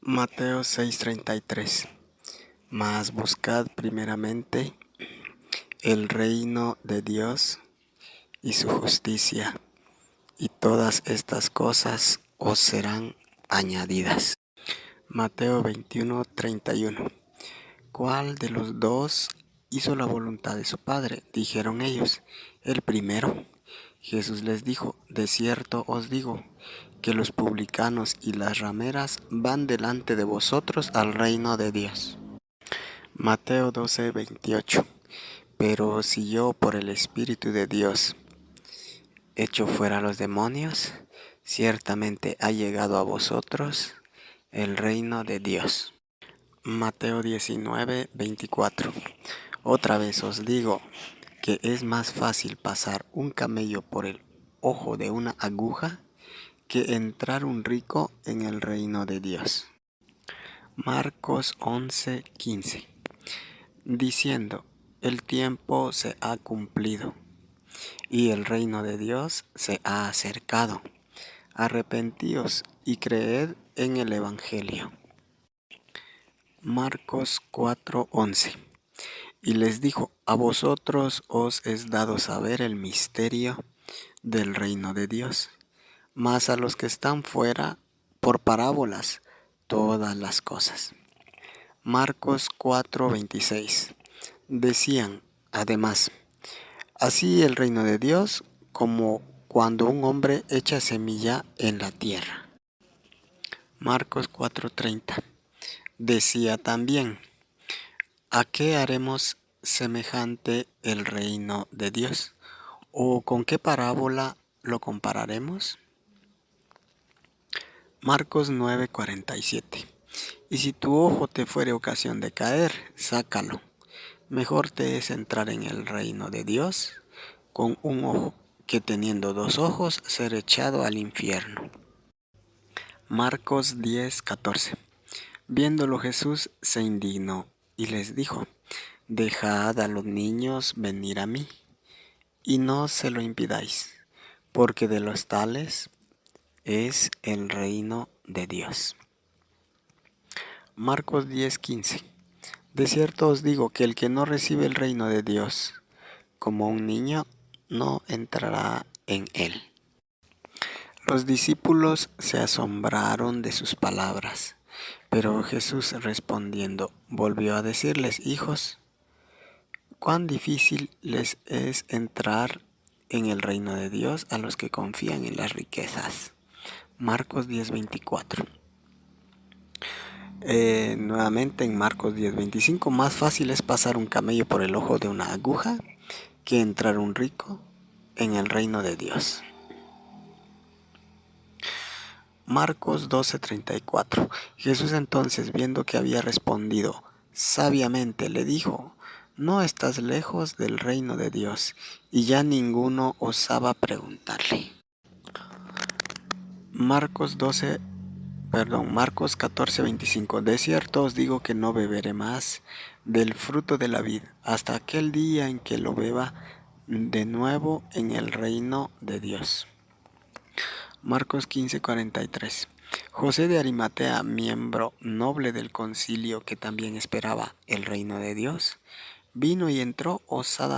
Mateo 6:33. Mas buscad primeramente el reino de Dios y su justicia, y todas estas cosas os serán añadidas. Mateo 21:31. ¿Cuál de los dos hizo la voluntad de su padre? Dijeron ellos, el primero. Jesús les dijo, de cierto os digo, que los publicanos y las rameras van delante de vosotros al reino de Dios. Mateo 12:28. Pero si yo por el Espíritu de Dios echo fuera a los demonios, ciertamente ha llegado a vosotros el reino de Dios. Mateo 19:24. Otra vez os digo que es más fácil pasar un camello por el ojo de una aguja que entrar un rico en el reino de Dios. Marcos 11:15. Diciendo, el tiempo se ha cumplido y el reino de Dios se ha acercado. Arrepentíos y creed en el Evangelio. Marcos 4:11. Y les dijo, a vosotros os es dado saber el misterio del reino de Dios, mas a los que están fuera, por parábolas, todas las cosas. Marcos 4:26. Decían, además, así el reino de Dios como cuando un hombre echa semilla en la tierra. Marcos 4:30. Decía también, ¿a qué haremos semejante el reino de Dios? ¿O con qué parábola lo compararemos? Marcos 9:47. Y si tu ojo te fuere ocasión de caer, sácalo. Mejor te es entrar en el reino de Dios con un ojo que teniendo dos ojos ser echado al infierno. Marcos 10:14. Viéndolo Jesús se indignó y les dijo, dejad a los niños venir a mí, y no se lo impidáis, porque de los tales es el reino de Dios. Marcos 10:15. De cierto os digo que el que no recibe el reino de Dios como un niño, no entrará en él. Los discípulos se asombraron de sus palabras, pero Jesús respondiendo volvió a decirles, hijos, cuán difícil les es entrar en el reino de Dios a los que confían en las riquezas. Marcos 10:24. Nuevamente en Marcos 10:25, más fácil es pasar un camello por el ojo de una aguja que entrar un rico en el reino de Dios. Marcos 12:34. Jesús entonces, viendo que había respondido sabiamente, le dijo, no estás lejos del reino de Dios, y ya ninguno osaba preguntarle. Marcos 14:25. De cierto os digo que no beberé más del fruto de la vid hasta aquel día en que lo beba de nuevo en el reino de Dios. Marcos 15:43. José de Arimatea, miembro noble del concilio que también esperaba el reino de Dios, vino y entró osadamente